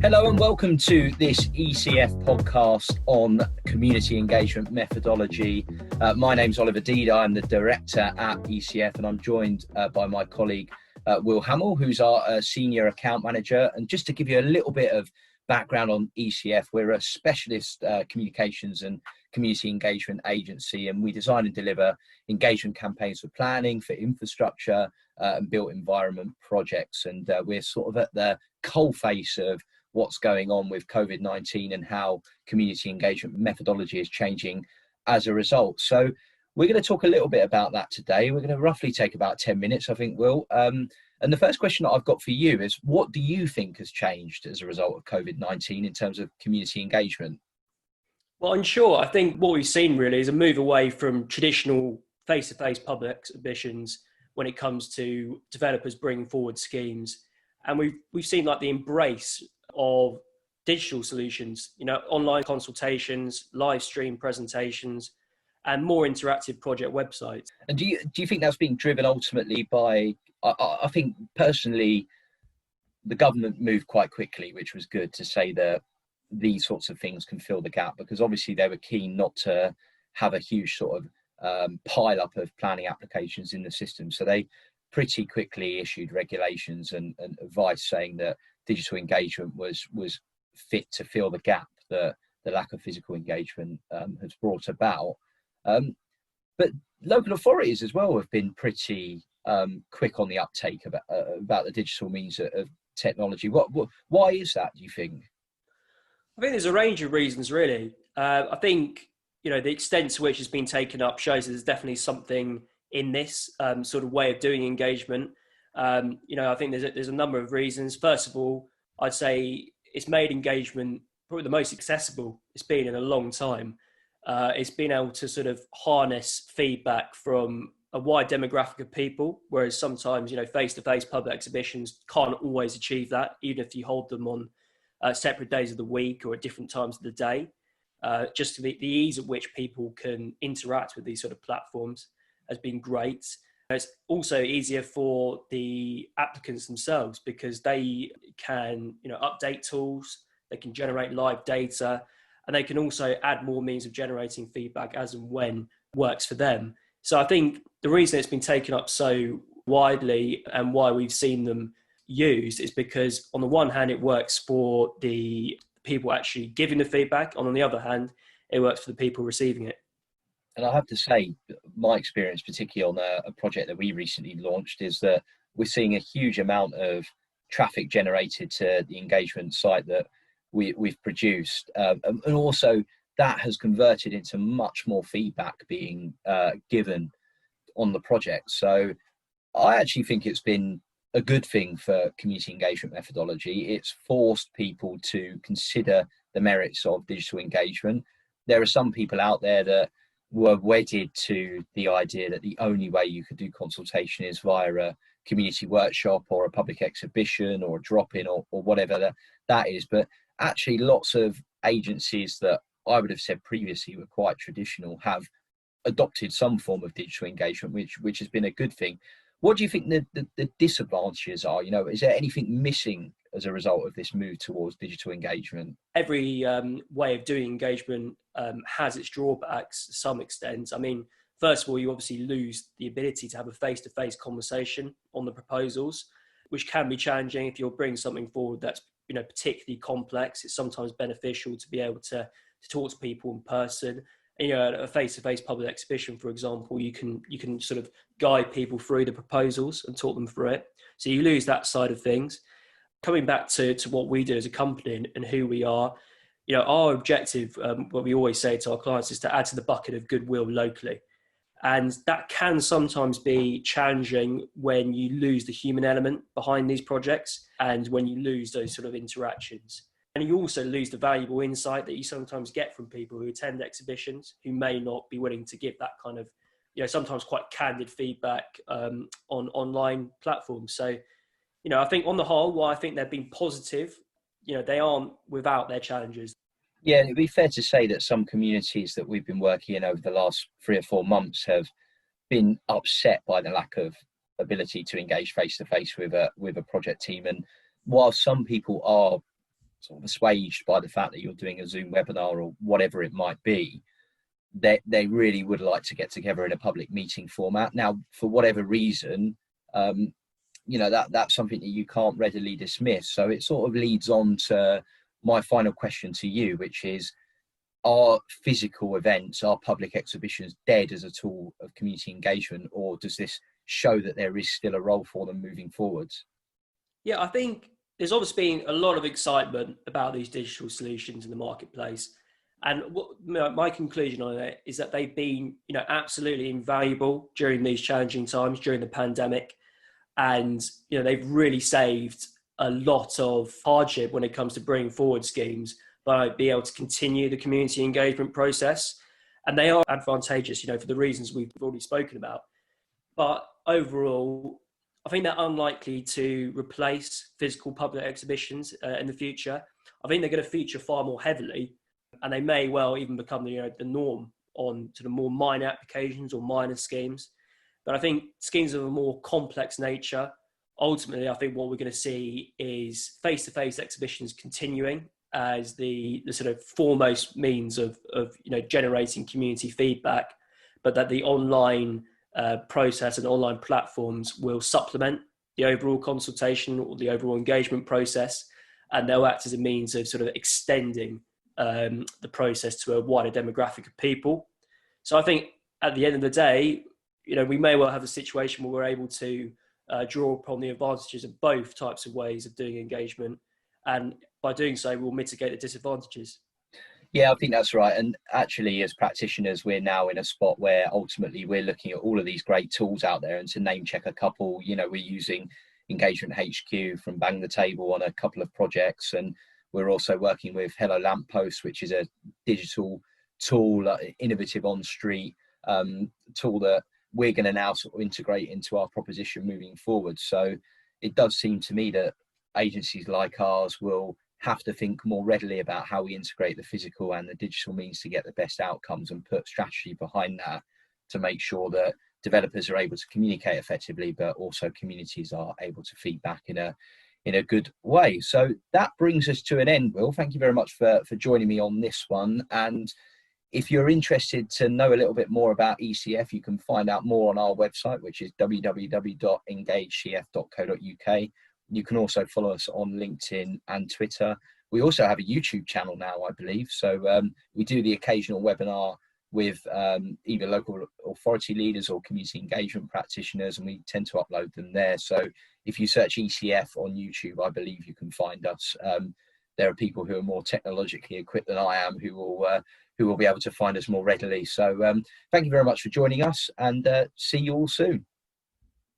Hello and welcome to this ECF podcast on community engagement methodology. My name's Oliver Deed. I'm the director at ECF and I'm joined by my colleague Will Hamill, who's our senior account manager. And just to give you a little bit of background on ECF, we're a specialist communications and community engagement agency, and we design and deliver engagement campaigns for planning, for infrastructure and built environment projects. And we're sort of at the coalface of what's going on with COVID-19 and how community engagement methodology is changing as a result. So we're going to talk a little bit about that today. We're going to roughly take about 10 minutes, I think, Will. And the first question that I've got for you is, what do you think has changed as a result of COVID-19 in terms of community engagement? Well, in short, I think what we've seen really is a move away from traditional face-to-face public exhibitions when it comes to developers bringing forward schemes. And we've seen like the embrace of digital solutions, online consultations, live stream presentations, and more interactive project websites. And do you think that's being driven ultimately by, I think personally, the government moved quite quickly, which was good, to say that these sorts of things can fill the gap, because obviously they were keen not to have a huge sort of pile up of planning applications in the system. So they pretty quickly issued regulations and advice saying that digital engagement was fit to fill the gap that the lack of physical engagement has brought about. But local authorities as well have been pretty quick on the uptake about the digital means of technology. Why is that, do you think? I think there's a range of reasons, really. I think, the extent to which it's been taken up shows that there's definitely something in this sort of way of doing engagement. I think there's a number of reasons. First of all, I'd say it's made engagement probably the most accessible it's been in a long time. It's been able to sort of harness feedback from a wide demographic of people, whereas sometimes, face-to-face public exhibitions can't always achieve that, even if you hold them on separate days of the week or at different times of the day. Just the ease at which people can interact with these sort of platforms has been great. It's also easier for the applicants themselves because they can, update tools, they can generate live data, and they can also add more means of generating feedback as and when works for them. So I think the reason it's been taken up so widely and why we've seen them used is because on the one hand, it works for the people actually giving the feedback, and on the other hand, it works for the people receiving it. And I have to say, my experience, particularly on a project that we recently launched, is that we're seeing a huge amount of traffic generated to the engagement site that we've produced. And also that has converted into much more feedback being given on the project. So I actually think it's been a good thing for community engagement methodology. It's forced people to consider the merits of digital engagement. There are some people out there that were wedded to the idea that the only way you could do consultation is via a community workshop or a public exhibition or a drop-in or whatever that is. But actually lots of agencies that I would have said previously were quite traditional have adopted some form of digital engagement, which has been a good thing. What do you think the disadvantages are? Is there anything missing as a result of this move towards digital engagement? Every way of doing engagement has its drawbacks to some extent. I mean, first of all, you obviously lose the ability to have a face-to-face conversation on the proposals, which can be challenging if you're bringing something forward that's particularly complex. It's sometimes beneficial to be able to talk to people in person. At a face-to-face public exhibition, for example, you can sort of guide people through the proposals and talk them through it. So you lose that side of things. Coming back to what we do as a company and who we are, our objective, what we always say to our clients, is to add to the bucket of goodwill locally. And that can sometimes be challenging when you lose the human element behind these projects and when you lose those sort of interactions. And you also lose the valuable insight that you sometimes get from people who attend exhibitions who may not be willing to give that kind of, sometimes quite candid feedback on online platforms. So, I think on the whole, while I think they've been positive, they aren't without their challenges. Yeah, it'd be fair to say that some communities that we've been working in over the last 3 or 4 months have been upset by the lack of ability to engage face to face with a project team. And while some people are sort of assuaged by the fact that you're doing a Zoom webinar or whatever it might be, they really would like to get together in a public meeting format. Now, for whatever reason, that's something that you can't readily dismiss. So it sort of leads on to my final question to you, which is, are physical events, are public exhibitions dead as a tool of community engagement, or does this show that there is still a role for them moving forwards? Yeah, I think there's obviously been a lot of excitement about these digital solutions in the marketplace. And my conclusion on it is that they've been, absolutely invaluable during these challenging times, during the pandemic. And, they've really saved a lot of hardship when it comes to bringing forward schemes by being able to continue the community engagement process. And they are advantageous, for the reasons we've already spoken about. But overall, I think they're unlikely to replace physical public exhibitions in the future. I think they're going to feature far more heavily, and they may well even become the norm on to the more minor occasions or minor schemes. But I think schemes of a more complex nature, ultimately, I think what we're going to see is face-to-face exhibitions continuing as the sort of foremost means of generating community feedback, but that the online process and online platforms will supplement the overall consultation or the overall engagement process, and they'll act as a means of sort of extending the process to a wider demographic of people. So I think at the end of the day, we may well have a situation where we're able to draw upon the advantages of both types of ways of doing engagement, and by doing so, we'll mitigate the disadvantages. Yeah, I think that's right. And actually, as practitioners, we're now in a spot where ultimately we're looking at all of these great tools out there. And to name check a couple, we're using Engagement HQ from Bang the Table on a couple of projects. And we're also working with Hello Lamppost, which is a digital tool, innovative on-street tool that we're going to now sort of integrate into our proposition moving forward. So it does seem to me that agencies like ours will have to think more readily about how we integrate the physical and the digital means to get the best outcomes, and put strategy behind that to make sure that developers are able to communicate effectively, but also communities are able to feedback in a good way. So that brings us to an end, Will. Thank you very much for joining me on this one. And if you're interested to know a little bit more about ECF, you can find out more on our website, which is www.engagecf.co.uk. You can also follow us on LinkedIn and Twitter. We also have a YouTube channel now, I believe. So we do the occasional webinar with either local authority leaders or community engagement practitioners, and we tend to upload them there. So if you search ECF on YouTube, I believe you can find us. There are people who are more technologically equipped than I am who will be able to find us more readily. So thank you very much for joining us, and see you all soon.